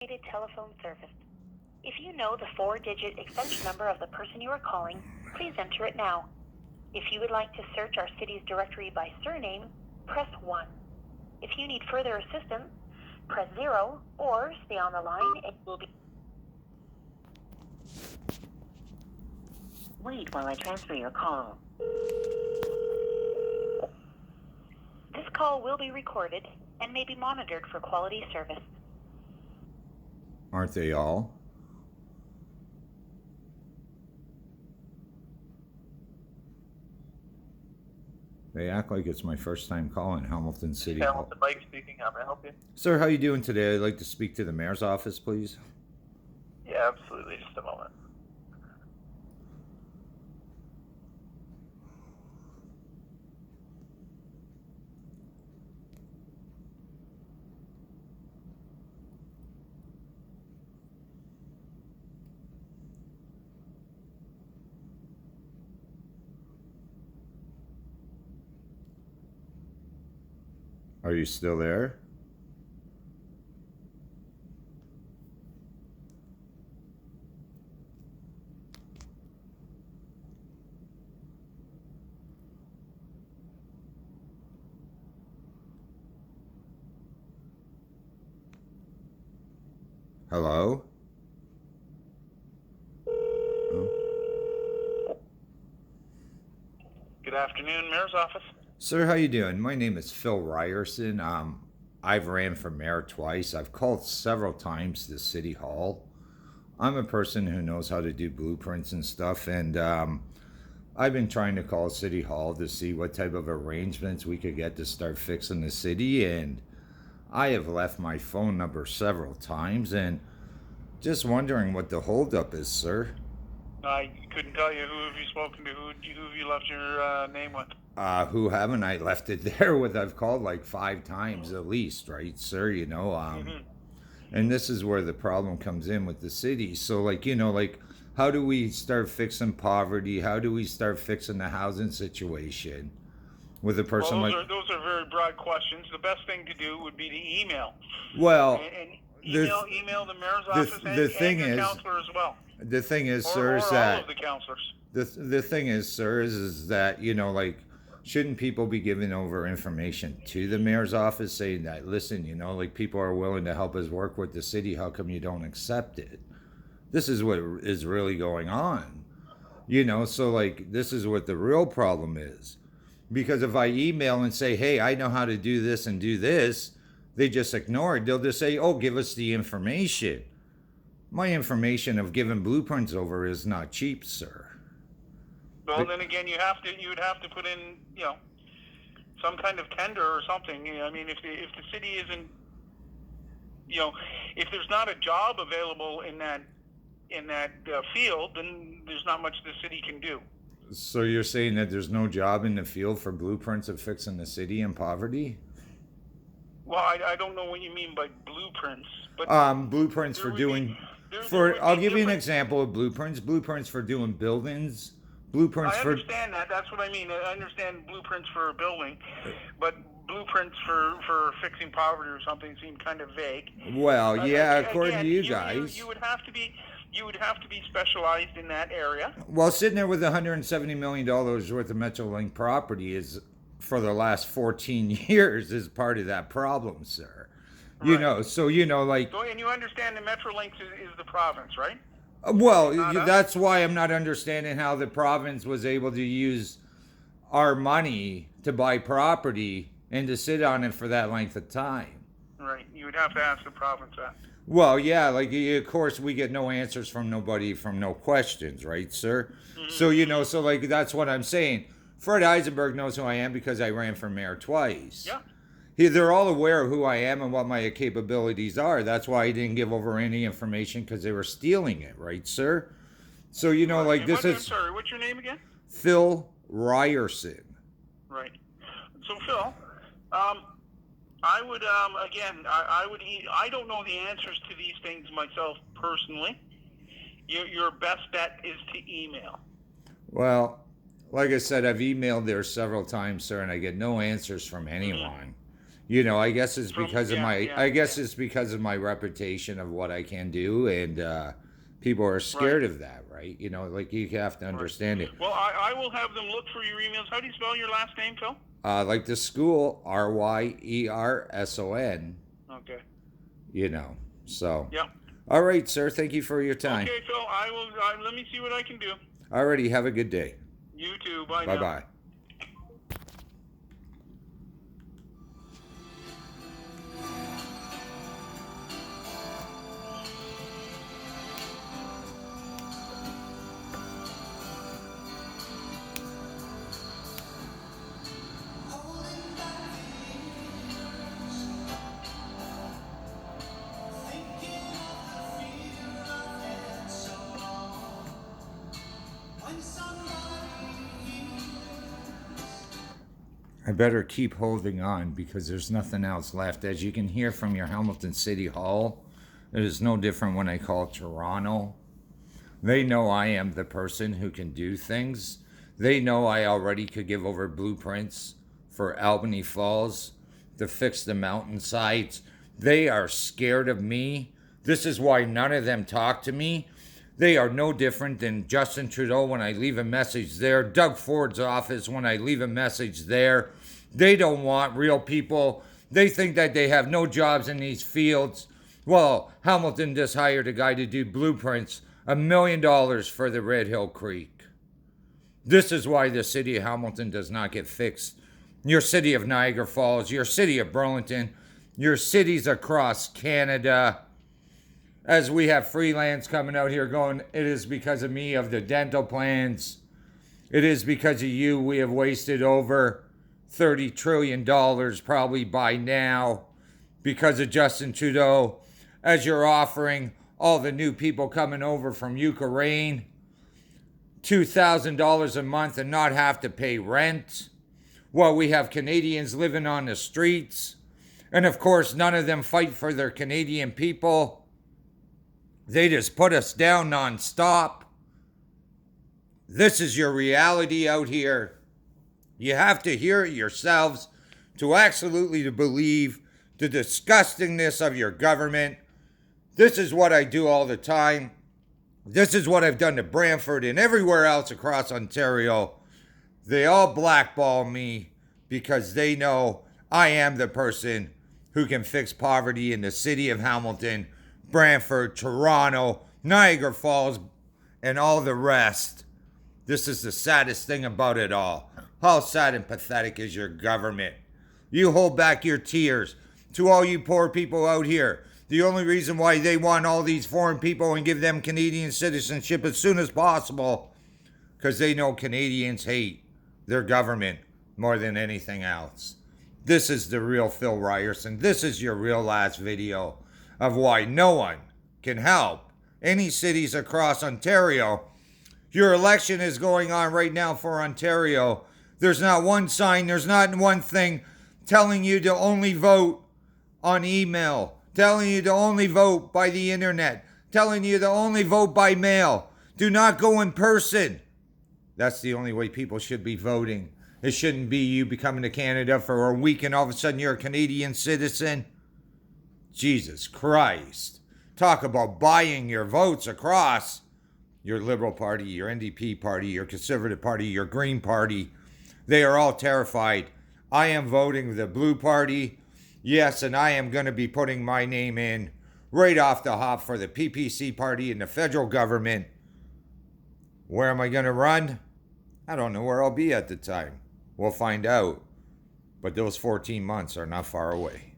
automated telephone service. If you know the 4-digit extension number of the person you are calling, please enter it now. If you would like to search our city's directory by surname, press 1. If you need further assistance, press 0 or stay on the line and it will be... Wait while I transfer your call. This call will be recorded and may be monitored for quality service. Aren't they all? They act like it's my first time calling Hamilton.ca I. Hamilton.ca I speaking. How may I help you? Sir, how you doing today? I'd like to speak to the mayor's office, please. Yeah, absolutely. Just a moment. Are you still there? Hello? Oh. Good afternoon, Mayor's office. Sir, how you doing? My name is Phil Ryerson. I've ran for mayor twice. I've called several times to City Hall. I'm a person who knows how to do blueprints and stuff, and I've been trying to call City Hall to see what type of arrangements we could get to start fixing the city, and I have left my phone number several times, and just wondering what the holdup is, sir. I couldn't tell you who have you spoken to, who have you left your name with? Who haven't I left it there with? I've called like 5 times at least, right, sir? You know, and this is where the problem comes in with the city. So, like, you know, like, how do we start fixing poverty? How do we start fixing the housing situation with a person well, like... those are very broad questions. The best thing to do would be to email. Well, and email the mayor's office and your counselor as well. The thing is, or, sir, or is all that... of the counselors. The thing is, sir, is that, you know, like, shouldn't people be giving over information to the mayor's office saying that, listen, you know, like, people are willing to help us work with the city, how come you don't accept it? This is what is really going on. You know, so, like, this is what the real problem is. Because if I email and say, hey, I know how to do this and do this, they just ignore it. They'll just say, oh, give us the information. My information of giving blueprints over is not cheap, sir. Well, then again, you would have to put in, you know, some kind of tender or something. You know, I mean, if the city isn't, you know, if there's not a job available in that field, then there's not much the city can do. So you're saying that there's no job in the field for blueprints of fixing the city and poverty? Well, I don't know what you mean by blueprints, but blueprints for doing. I'll give you an example of blueprints. Blueprints for doing buildings. Blueprints I understand that. That's what I mean. I understand blueprints for a building, but blueprints for fixing poverty or something seem kind of vague. Well, yeah, according again, to you guys. You would have to be specialized in that area. Well, sitting there with $170 million worth of Metrolink property is, for the last 14 years, is part of that problem, sir. You right. know, so, you know, like... So, and you understand the Metrolink is the province, right? Well, that's why I'm not understanding how the province was able to use our money to buy property and to sit on it for that length of time. Right. You would have to ask the province that. Well, yeah, like, of course, we get no answers from nobody, from no questions, right, sir? Mm-hmm. So, you know, so, like, that's what I'm saying. Fred Eisenberg knows who I am because I ran for mayor twice. Yeah. They're all aware of who I am and what my capabilities are. That's why I didn't give over any information, because they were stealing it, right, sir? So, you know, like, this is... I'm sorry, what's your name again? Phil Ryerson. Right. So, Phil, I would, again, I don't know the answers to these things myself personally. Your best bet is to email. Well, like I said, I've emailed there several times, sir, and I get no answers from anyone. You know, I guess it's because of yeah. it's because of my reputation of what I can do, and people are scared of that, right? You know, like you have to understand it. Well, I will have them look for your emails. How do you spell your last name, Phil? Like the school, Ryerson. Okay. You know, so. Yeah. All right, sir. Thank you for your time. Okay, Phil. Let me see what I can do. Alrighty, have a good day. You too. Bye. Bye now. bye. I better keep holding on because there's nothing else left. As you can hear from your Hamilton City Hall, it is no different when I call Toronto. They know I am the person who can do things. They know I already could give over blueprints for Albany Falls to fix the mountainsides. They are scared of me. This is why none of them talk to me. They are no different than Justin Trudeau when I leave a message there, Doug Ford's office when I leave a message there. They don't want real people. They think that they have no jobs in these fields. Well, Hamilton just hired a guy to do blueprints, $1 million for the Red Hill Creek. This is why the city of Hamilton does not get fixed. Your city of Niagara Falls, your city of Burlington, your cities across Canada. As we have freelance coming out here going, it is because of me, of the dental plans. It is because of you we have wasted over $30 trillion probably by now because of Justin Trudeau. As you're offering all the new people coming over from Ukraine $2,000 a month and not have to pay rent, while we have Canadians living on the streets. And of course, none of them fight for their Canadian people. They just put us down nonstop. This is your reality out here. You have to hear it yourselves to absolutely believe the disgustingness of your government. This is what I do all the time. This is what I've done to Brantford and everywhere else across Ontario. They all blackball me because they know I am the person who can fix poverty in the city of Hamilton, Brantford, Toronto, Niagara Falls, and all the rest. This is the saddest thing about it all. How sad and pathetic is your government? You hold back your tears to all you poor people out here. The only reason why they want all these foreign people and give them Canadian citizenship as soon as possible, because they know Canadians hate their government more than anything else. This is the real Phil Ryerson. This is your real last video of why no one can help any cities across Ontario. Your election is going on right now for Ontario. There's not one sign, there's not one thing telling you to only vote on email, telling you to only vote by the internet, telling you to only vote by mail. Do not go in person. That's the only way people should be voting. It shouldn't be you becoming to Canada for a week and all of a sudden you're a Canadian citizen. Jesus Christ. Talk about buying your votes across your Liberal Party, your NDP Party, your Conservative Party, your Green Party. They are all terrified. I am voting the Blue Party. Yes, and I am going to be putting my name in right off the hop for the PPC Party in the federal government. Where am I going to run? I don't know where I'll be at the time. We'll find out. But those 14 months are not far away.